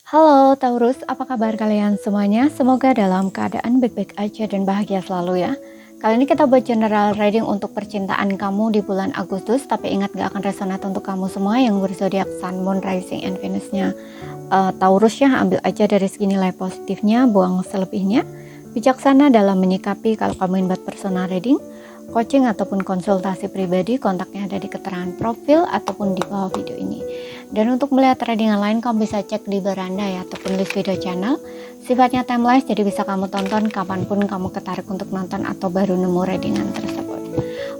Halo Taurus, apa kabar kalian semuanya? Semoga dalam keadaan baik-baik aja dan bahagia selalu ya. Kali ini kita buat general reading untuk percintaan kamu di bulan Agustus, tapi ingat gak akan resonate untuk kamu semua yang berzodiak Sun, Moon, Rising, and Venus-nya Taurus ya. Ambil aja dari segi nilai positifnya, buang selebihnya. Bijaksana dalam menyikapi. Kalau kamu ingin buat personal reading, coaching ataupun konsultasi pribadi, kontaknya ada di keterangan profil ataupun di bawah video ini. Dan untuk melihat readingan lain, kamu bisa cek di beranda ya, ataupun list video channel. Sifatnya timeless, jadi bisa kamu tonton kapanpun kamu ketarik untuk nonton atau baru nemu readingan tersebut.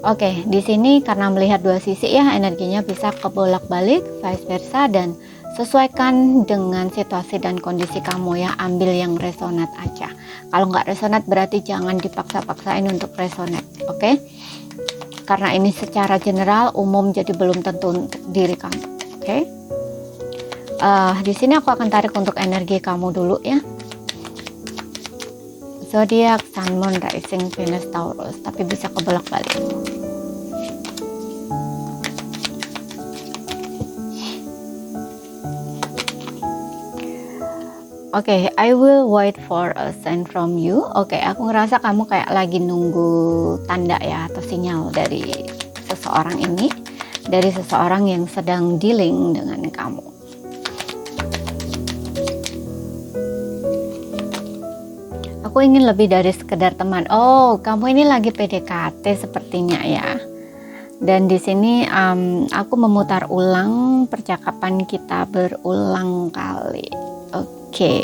Oke, di sini karena melihat dua sisi ya, energinya bisa kebolak-balik, vice versa, dan sesuaikan dengan situasi dan kondisi kamu ya. Ambil yang resonate aja. Kalau nggak resonate berarti jangan dipaksa-paksain untuk resonate, oke? Karena ini secara general umum, jadi belum tentu untuk diri kamu, oke? Di sini aku akan tarik untuk energi kamu dulu ya. Zodiak Sun, Moon, Rising, Venus, Taurus, tapi bisa kebolak-balik. Oke, I will wait for a sign from you. Oke, aku ngerasa kamu kayak lagi nunggu tanda ya, atau sinyal dari seseorang ini, dari seseorang yang sedang dealing dengan kamu. Aku ingin lebih dari sekedar teman. Oh, kamu ini lagi PDKT sepertinya ya. Dan di sini aku memutar ulang percakapan kita berulang kali. Oke.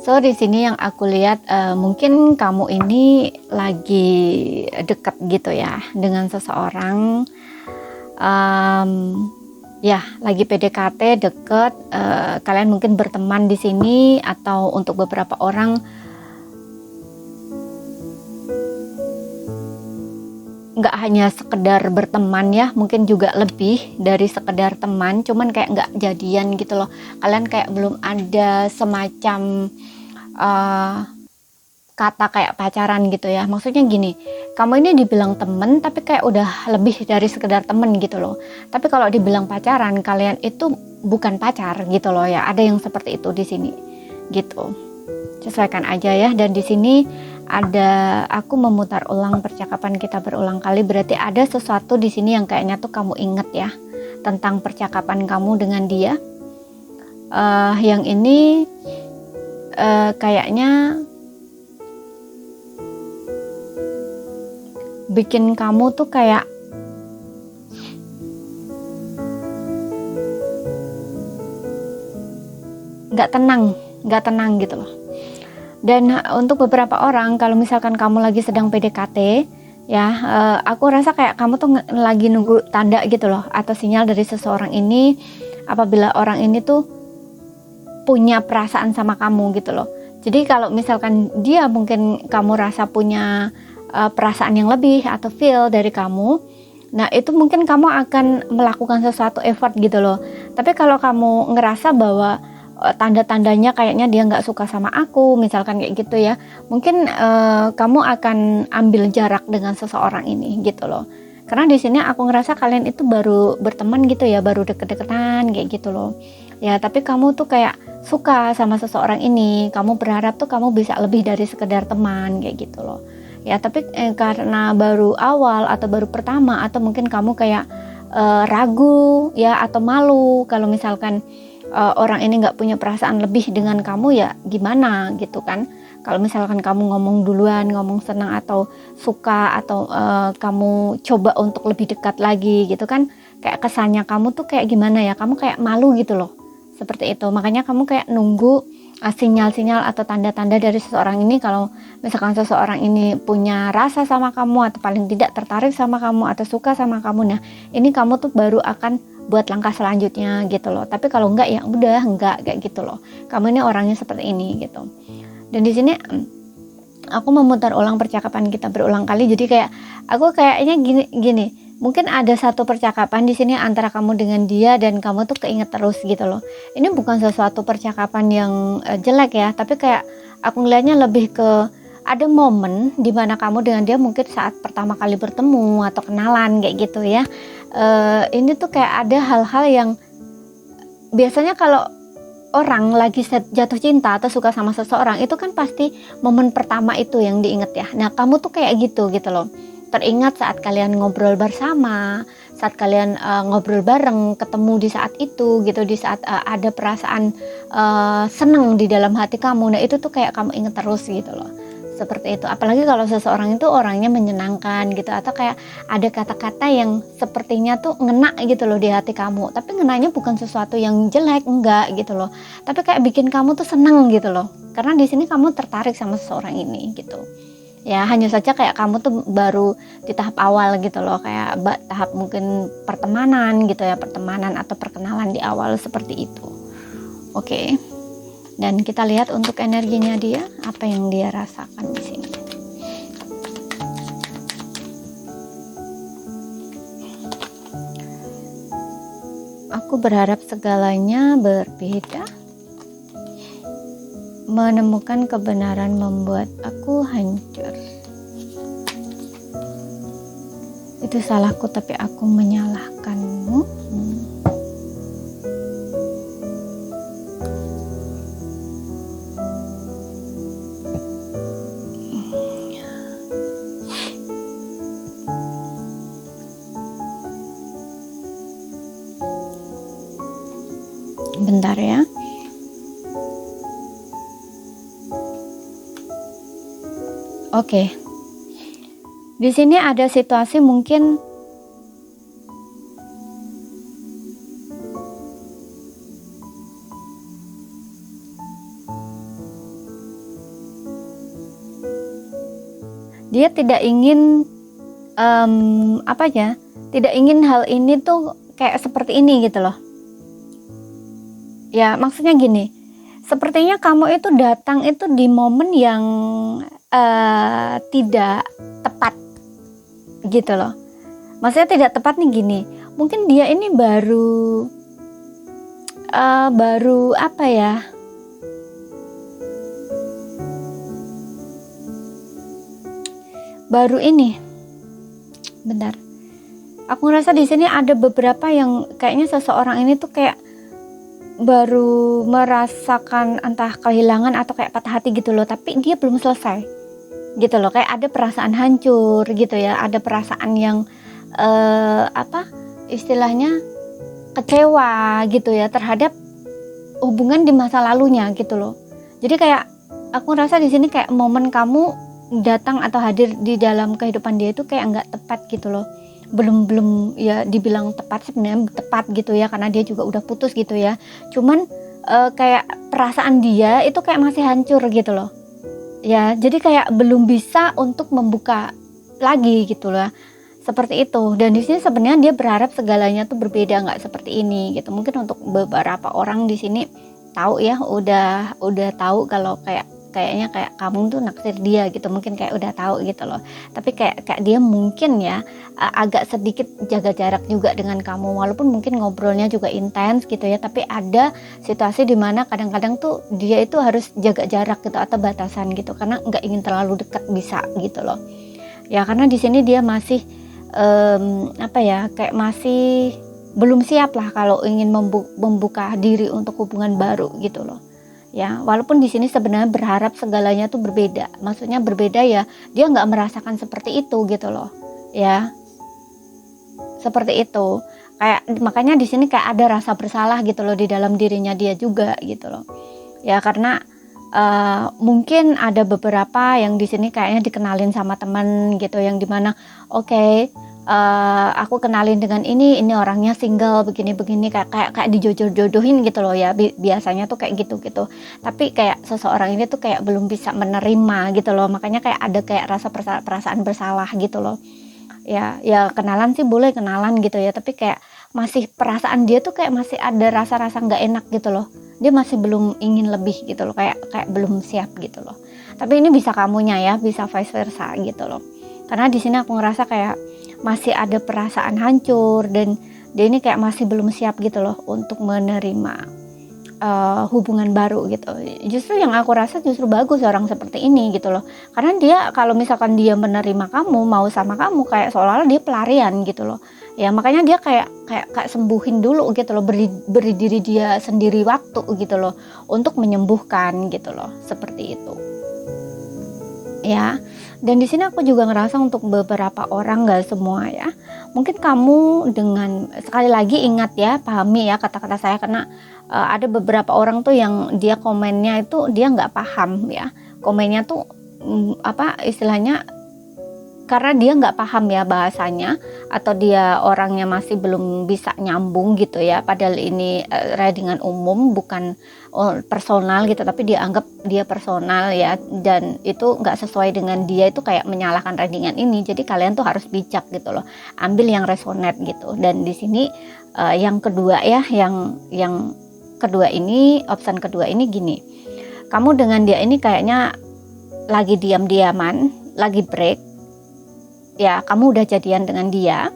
So di sini yang aku lihat mungkin kamu ini lagi dekat gitu ya dengan seseorang. Ya, lagi PDKT, deket, kalian mungkin berteman di sini, atau untuk beberapa orang nggak hanya sekedar berteman ya, mungkin juga lebih dari sekedar teman, cuman kayak nggak jadian gitu loh. Kalian kayak belum ada semacam kata kayak pacaran gitu ya. Maksudnya gini, kamu ini dibilang temen tapi kayak udah lebih dari sekedar temen gitu loh. Tapi kalau dibilang pacaran, kalian itu bukan pacar gitu loh ya. Ada yang seperti itu di sini gitu. Sesuaikan aja ya. Dan di sini ada, aku memutar ulang percakapan kita berulang kali, berarti ada sesuatu di sini yang kayaknya tuh kamu inget ya tentang percakapan kamu dengan dia. Yang ini kayaknya bikin kamu tuh kayak nggak tenang gitu loh. Dan untuk beberapa orang, kalau misalkan kamu lagi sedang PDKT ya, aku rasa kayak kamu tuh lagi nunggu tanda gitu loh, atau sinyal dari seseorang ini, apabila orang ini tuh punya perasaan sama kamu gitu loh. Jadi kalau misalkan dia, mungkin kamu rasa punya perasaan yang lebih atau feel dari kamu, nah itu mungkin kamu akan melakukan sesuatu effort gitu loh. Tapi kalau kamu ngerasa bahwa tanda-tandanya kayaknya dia nggak suka sama aku, misalkan kayak gitu ya, mungkin kamu akan ambil jarak dengan seseorang ini gitu loh. Karena di sini aku ngerasa kalian itu baru berteman gitu ya, baru deket-deketan kayak gitu loh ya. Tapi kamu tuh kayak suka sama seseorang ini, kamu berharap tuh kamu bisa lebih dari sekedar teman kayak gitu loh ya. Tapi karena baru awal atau baru pertama, atau mungkin kamu kayak ragu ya, atau malu kalau misalkan orang ini nggak punya perasaan lebih dengan kamu, ya gimana gitu kan. Kalau misalkan kamu ngomong duluan, ngomong senang atau suka, atau kamu coba untuk lebih dekat lagi gitu kan, kayak kesannya kamu tuh kayak gimana ya, kamu kayak malu gitu loh, seperti itu. Makanya kamu kayak nunggu sinyal-sinyal atau tanda-tanda dari seseorang ini. Kalau misalkan seseorang ini punya rasa sama kamu, atau paling tidak tertarik sama kamu, atau suka sama kamu, nah ini kamu tuh baru akan buat langkah selanjutnya gitu loh. Tapi kalau enggak, ya udah enggak kayak gitu loh. Kamu ini orangnya seperti ini gitu. Dan di sini aku memutar ulang percakapan kita berulang kali. Jadi kayak aku kayaknya gini. Mungkin ada satu percakapan di sini antara kamu dengan dia, dan kamu tuh keinget terus gitu loh. Ini bukan sesuatu percakapan yang jelek ya, tapi kayak aku ngelihatnya lebih ke ada momen di mana kamu dengan dia mungkin saat pertama kali bertemu atau kenalan kayak gitu ya. Ini tuh kayak ada hal-hal yang biasanya kalau orang lagi jatuh cinta atau suka sama seseorang itu kan pasti momen pertama itu yang diinget ya. Nah kamu tuh kayak gitu loh, teringat saat kalian ngobrol bersama, saat kalian ngobrol bareng, ketemu di saat itu gitu, di saat ada perasaan seneng di dalam hati kamu. Nah itu tuh kayak kamu inget terus gitu loh, seperti itu. Apalagi kalau seseorang itu orangnya menyenangkan gitu, atau kayak ada kata-kata yang sepertinya tuh ngena gitu loh di hati kamu, tapi ngenanya bukan sesuatu yang jelek, enggak gitu loh, tapi kayak bikin kamu tuh seneng gitu loh, karena di sini kamu tertarik sama seseorang ini gitu ya. Hanya saja kayak kamu tuh baru di tahap awal gitu loh, kayak tahap mungkin pertemanan gitu ya, pertemanan atau perkenalan di awal seperti itu. Oke. Dan kita lihat untuk energinya dia, apa yang dia rasakan di sini. Aku berharap segalanya berbeda. Menemukan kebenaran membuat aku hancur. Itu salahku, tapi aku menyalahkanmu. Bentar ya. Oke. Di sini ada situasi mungkin dia tidak ingin tidak ingin hal ini tuh kayak seperti ini gitu loh. Ya maksudnya gini, sepertinya kamu itu datang itu di momen yang tidak tepat gitu loh. Maksudnya tidak tepat nih gini, mungkin dia ini baru apa ya, baru ini, bentar, aku ngerasa di sini ada beberapa yang kayaknya seseorang ini tuh kayak baru merasakan entah kehilangan atau kayak patah hati gitu loh, tapi dia belum selesai gitu loh, kayak ada perasaan hancur gitu ya, ada perasaan yang istilahnya kecewa gitu ya terhadap hubungan di masa lalunya gitu loh. Jadi kayak aku rasa di sini kayak momen kamu datang atau hadir di dalam kehidupan dia itu kayak nggak tepat gitu loh. Belum ya dibilang tepat, sebenarnya tepat gitu ya, karena dia juga udah putus gitu ya. Cuman kayak perasaan dia itu kayak masih hancur gitu loh. Ya, jadi kayak belum bisa untuk membuka lagi gitu loh. Seperti itu. Dan di sini sebenarnya dia berharap segalanya tuh berbeda, nggak seperti ini gitu. Mungkin untuk beberapa orang di sini tahu ya, udah tahu kalau kayaknya kayak kamu tuh naksir dia gitu, mungkin kayak udah tahu gitu loh. Tapi kayak dia mungkin ya agak sedikit jaga jarak juga dengan kamu, walaupun mungkin ngobrolnya juga intens gitu ya, tapi ada situasi dimana kadang-kadang tuh dia itu harus jaga jarak gitu atau batasan gitu, karena nggak ingin terlalu dekat bisa gitu loh ya, karena di sini dia masih kayak masih belum siap lah kalau ingin membuka diri untuk hubungan baru gitu loh. Ya, walaupun di sini sebenarnya berharap segalanya tuh berbeda. Maksudnya berbeda ya, dia nggak merasakan seperti itu gitu loh. Ya, seperti itu. Kayak makanya di sini kayak ada rasa bersalah gitu loh di dalam dirinya dia juga gitu loh. Ya, karena mungkin ada beberapa yang di sini kayaknya dikenalin sama teman gitu, yang dimana aku kenalin dengan ini orangnya single begini kayak dijodoh-jodohin gitu loh ya, biasanya tuh kayak gitu tapi kayak seseorang ini tuh kayak belum bisa menerima gitu loh, makanya kayak ada kayak rasa perasaan bersalah gitu loh ya. Kenalan sih boleh kenalan gitu ya, tapi kayak masih perasaan dia tuh kayak masih ada rasa-rasa nggak enak gitu loh, dia masih belum ingin lebih gitu loh, kayak belum siap gitu loh. Tapi ini bisa kamunya ya, bisa vice versa gitu loh, karena di sini aku ngerasa kayak masih ada perasaan hancur dan dia ini kayak masih belum siap gitu loh untuk menerima hubungan baru gitu. Justru yang aku rasa justru bagus orang seperti ini gitu loh. Karena dia kalau misalkan dia menerima kamu, mau sama kamu, kayak seolah-olah dia pelarian gitu loh. Ya makanya dia kayak sembuhin dulu gitu loh, beri diri dia sendiri waktu gitu loh untuk menyembuhkan gitu loh, seperti itu. Ya. Dan di sini aku juga ngerasa untuk beberapa orang, nggak semua ya. Mungkin kamu dengan sekali lagi ingat ya, pahami ya kata-kata saya, karena ada beberapa orang tuh yang dia komennya itu dia nggak paham ya. Komennya tuh apa istilahnya, karena dia nggak paham ya bahasanya, atau dia orangnya masih belum bisa nyambung gitu ya, padahal ini readingan umum bukan personal gitu, tapi dia anggap dia personal ya, dan itu nggak sesuai dengan dia, itu kayak menyalahkan readingan ini. Jadi kalian tuh harus bijak gitu loh, ambil yang resonate gitu. Dan di sini yang kedua ya, yang kedua ini, option kedua ini gini, kamu dengan dia ini kayaknya lagi diam-diaman, lagi break ya, kamu udah jadian dengan dia,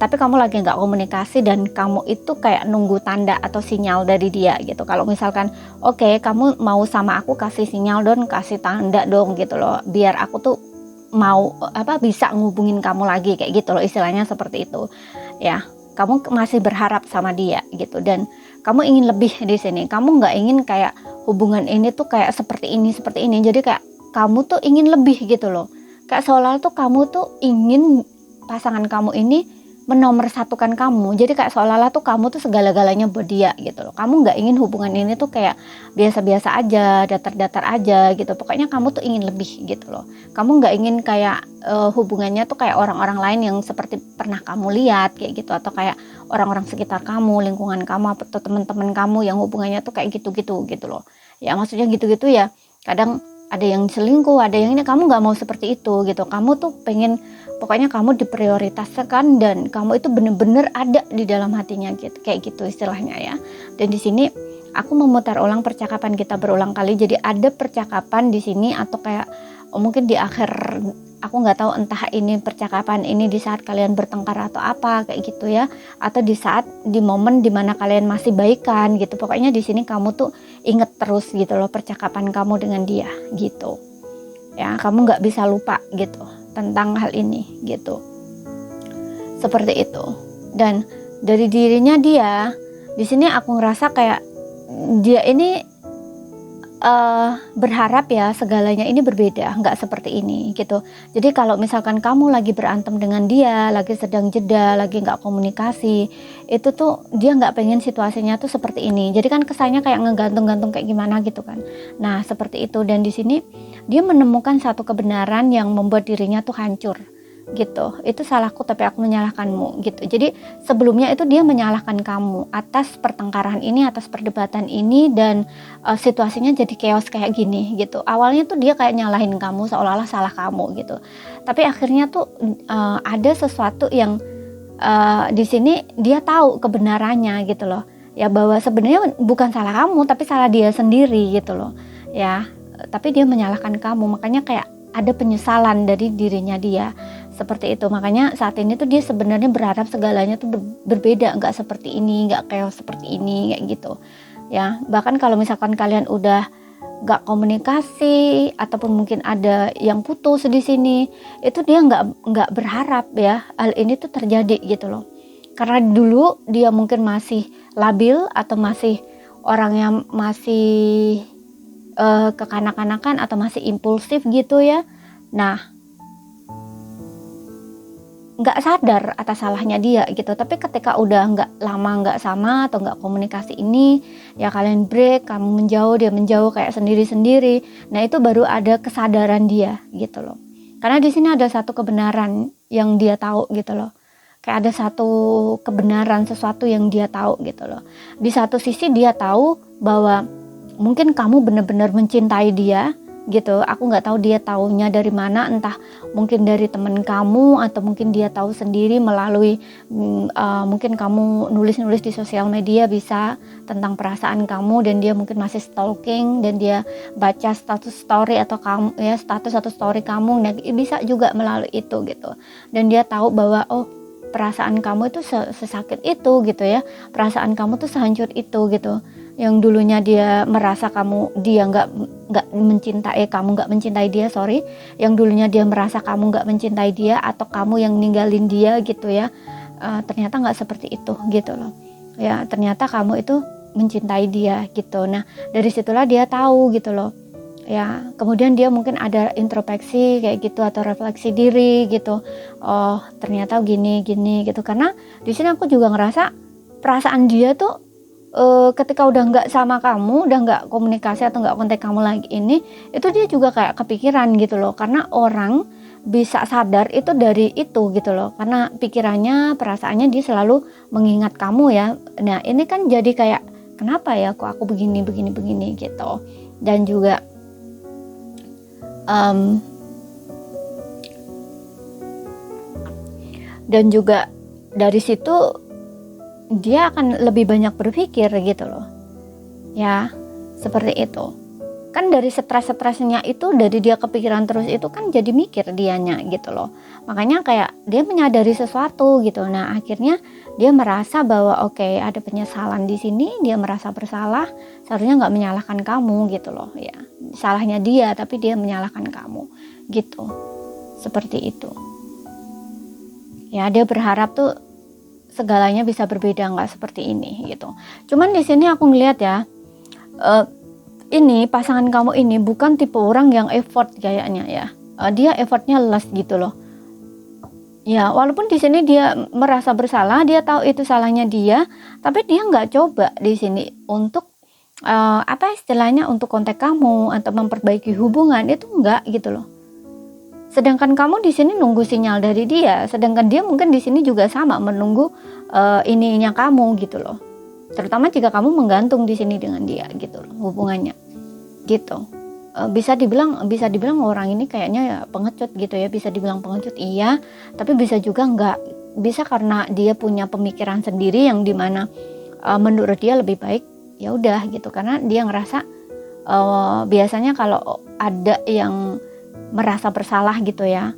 tapi kamu lagi nggak komunikasi, dan kamu itu kayak nunggu tanda atau sinyal dari dia gitu. Kalau misalkan oke, kamu mau sama aku, kasih sinyal dong, kasih tanda dong gitu loh, biar aku tuh mau bisa ngubungin kamu lagi kayak gitu loh, istilahnya seperti itu ya. Kamu masih berharap sama dia gitu, dan kamu ingin lebih di sini. Kamu nggak ingin kayak hubungan ini tuh kayak seperti ini. Jadi kayak kamu tuh ingin lebih gitu loh. Kayak seolah tuh kamu tuh ingin pasangan kamu ini menomorsatukan kamu. Jadi kayak seolah-olah tuh kamu tuh segala-galanya buat dia gitu loh. Kamu nggak ingin hubungan ini tuh kayak biasa-biasa aja, datar-datar aja gitu. Pokoknya kamu tuh ingin lebih gitu loh. Kamu nggak ingin kayak hubungannya tuh kayak orang-orang lain yang seperti pernah kamu lihat kayak gitu, atau kayak orang-orang sekitar kamu, lingkungan kamu, atau teman-teman kamu yang hubungannya tuh kayak gitu-gitu gitu loh. Ya maksudnya gitu-gitu ya. Kadang ada yang selingkuh, ada yang ini, kamu nggak mau seperti itu gitu. Kamu tuh pengen, pokoknya kamu diprioritaskan, dan kamu itu bener-bener ada di dalam hatinya gitu, kayak gitu istilahnya ya. Dan di sini aku memutar ulang percakapan kita berulang kali. Jadi ada percakapan di sini, atau kayak mungkin di akhir, aku nggak tahu entah ini percakapan ini di saat kalian bertengkar atau apa kayak gitu ya, atau di momen dimana kalian masih baikan gitu. Pokoknya di sini kamu tuh inget terus gitu loh percakapan kamu dengan dia gitu ya. Kamu nggak bisa lupa gitu tentang hal ini gitu, seperti itu. Dan dari dirinya dia di sini aku ngerasa kayak dia ini berharap ya segalanya ini berbeda, nggak seperti ini gitu. Jadi kalau misalkan kamu lagi berantem dengan dia, lagi sedang jeda, lagi nggak komunikasi, itu tuh dia nggak pengen situasinya tuh seperti ini. Jadi kan kesannya kayak ngegantung-gantung kayak gimana gitu kan. Nah seperti itu. Dan di sini dia menemukan satu kebenaran yang membuat dirinya tuh hancur gitu. Itu salahku tapi aku menyalahkanmu gitu. Jadi sebelumnya itu dia menyalahkan kamu atas pertengkaran ini, atas perdebatan ini, dan situasinya jadi chaos kayak gini gitu. Awalnya tuh dia kayak nyalahin kamu, seolah-olah salah kamu gitu. Tapi akhirnya tuh ada sesuatu yang di sini dia tahu kebenarannya gitu loh. Ya bahwa sebenarnya bukan salah kamu, tapi salah dia sendiri gitu loh. Ya, tapi dia menyalahkan kamu. Makanya kayak ada penyesalan dari dirinya dia. Seperti itu. Makanya saat ini tuh dia sebenarnya berharap segalanya tuh berbeda, nggak seperti ini, nggak chaos seperti ini kayak gitu ya. Bahkan kalau misalkan kalian udah nggak komunikasi, ataupun mungkin ada yang putus di sini, itu dia nggak berharap ya hal ini tuh terjadi gitu loh. Karena dulu dia mungkin masih labil, atau masih orang yang masih kekanak-kanakan, atau masih impulsif gitu ya. Nah nggak sadar atas salahnya dia gitu. Tapi ketika udah nggak sama atau nggak komunikasi ini ya, kalian break, kamu menjauh, dia menjauh kayak sendiri-sendiri. Nah itu baru ada kesadaran dia gitu loh. Karena di sini ada satu kebenaran yang dia tahu gitu loh. Kayak ada satu kebenaran, sesuatu yang dia tahu gitu loh. Di satu sisi dia tahu bahwa mungkin kamu benar-benar mencintai dia gitu. Aku nggak tahu dia taunya dari mana, entah mungkin dari teman kamu, atau mungkin dia tahu sendiri melalui mungkin kamu nulis-nulis di sosial media bisa tentang perasaan kamu, dan dia mungkin masih stalking, dan dia baca status story atau kamu ya, status atau story kamu. Nah, bisa juga melalui itu gitu. Dan dia tahu bahwa oh, perasaan kamu itu sesakit itu gitu ya, perasaan kamu tuh sehancur itu gitu. Yang dulunya dia merasa dia nggak mencintai kamu, nggak mencintai dia, sorry. Yang dulunya dia merasa kamu nggak mencintai dia atau kamu yang ninggalin dia gitu ya. Ternyata nggak seperti itu gitu loh. Ya, ternyata kamu itu mencintai dia gitu. Nah, dari situlah dia tahu gitu loh. Ya, kemudian dia mungkin ada introspeksi kayak gitu atau refleksi diri gitu. Oh, ternyata gini gitu. Karena di sini aku juga ngerasa perasaan dia tuh ketika udah nggak sama kamu, udah nggak komunikasi atau nggak kontak kamu lagi ini, itu dia juga kayak kepikiran gitu loh. Karena orang bisa sadar itu dari itu gitu loh. Karena pikirannya, perasaannya dia selalu mengingat kamu ya. Nah, ini kan jadi kayak kenapa ya kok aku begini gitu. Dan juga dari situ dia akan lebih banyak berpikir gitu loh ya, seperti itu kan. Dari stres-stresnya itu, dari dia kepikiran terus itu kan jadi mikir dianya gitu loh. Makanya kayak dia menyadari sesuatu gitu. Nah, akhirnya dia merasa bahwa oke, ada penyesalan di sini, dia merasa bersalah, seharusnya nggak menyalahkan kamu gitu loh ya. Salahnya dia tapi dia menyalahkan kamu gitu. Seperti itu. Ya, dia berharap tuh segalanya bisa berbeda, nggak seperti ini gitu. Cuman di sini aku ngeliat ya, ini pasangan kamu ini bukan tipe orang yang effort kayaknya ya. Dia effortnya less gitu loh. Ya, walaupun di sini dia merasa bersalah, dia tahu itu salahnya dia, tapi dia nggak coba di sini untuk apa istilahnya, untuk kontak kamu atau memperbaiki hubungan, itu enggak gitu loh. Sedangkan kamu di sini nunggu sinyal dari dia, sedangkan dia mungkin di sini juga sama menunggu ininya kamu gitu loh. Terutama jika kamu menggantung di sini dengan dia gitu loh, hubungannya gitu. Bisa dibilang orang ini kayaknya ya pengecut gitu ya, bisa dibilang pengecut iya, tapi bisa juga enggak. Bisa karena dia punya pemikiran sendiri yang dimana menurut dia lebih baik ya udah gitu, karena dia ngerasa biasanya kalau ada yang merasa bersalah gitu ya,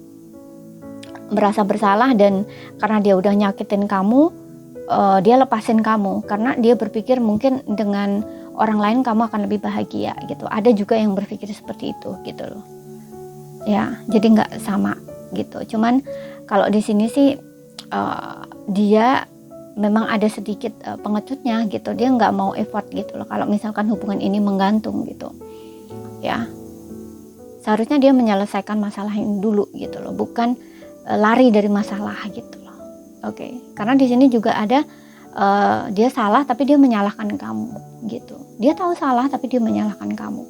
merasa bersalah dan karena dia udah nyakitin kamu, dia lepasin kamu karena dia berpikir mungkin dengan orang lain kamu akan lebih bahagia gitu. Ada juga yang berpikir seperti itu gitu loh ya, jadi nggak sama gitu. Cuman kalau di sini sih dia memang ada sedikit pengecutnya gitu, dia nggak mau effort gitu loh kalau misalkan hubungan ini menggantung gitu ya. Seharusnya dia menyelesaikan masalah ini dulu gitu loh, bukan lari dari masalah gitu loh. Oke. Karena di sini juga ada dia salah tapi dia menyalahkan kamu gitu. Dia tahu salah tapi dia menyalahkan kamu.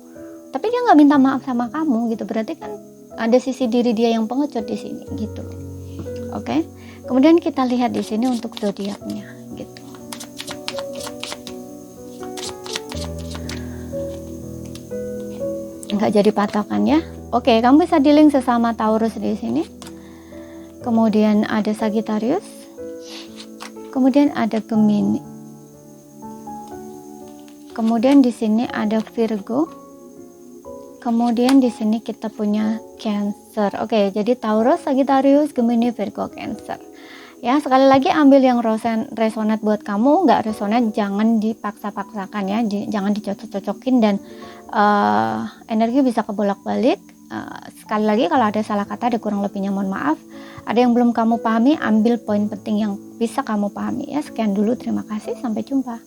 Tapi dia nggak minta maaf sama kamu gitu. Berarti kan ada sisi diri dia yang pengecut di sini gitu loh. Oke. Kemudian kita lihat di sini untuk zodiaknya gitu. Nggak jadi patokan ya. Oke, kamu bisa dealing sesama Taurus di sini. Kemudian ada Sagittarius. Kemudian ada Gemini. Kemudian di sini ada Virgo. Kemudian di sini kita punya Cancer. Oke, jadi Taurus, Sagittarius, Gemini, Virgo, Cancer. Ya, sekali lagi ambil yang resonate buat kamu, nggak resonate jangan dipaksa-paksakan ya, jangan dicocok-cocokin dan energi bisa kebolak-balik. Sekali lagi kalau ada salah kata, ada kurang lebihnya mohon maaf. Ada yang belum kamu pahami, ambil poin penting yang bisa kamu pahami ya. Sekian dulu, terima kasih, sampai jumpa.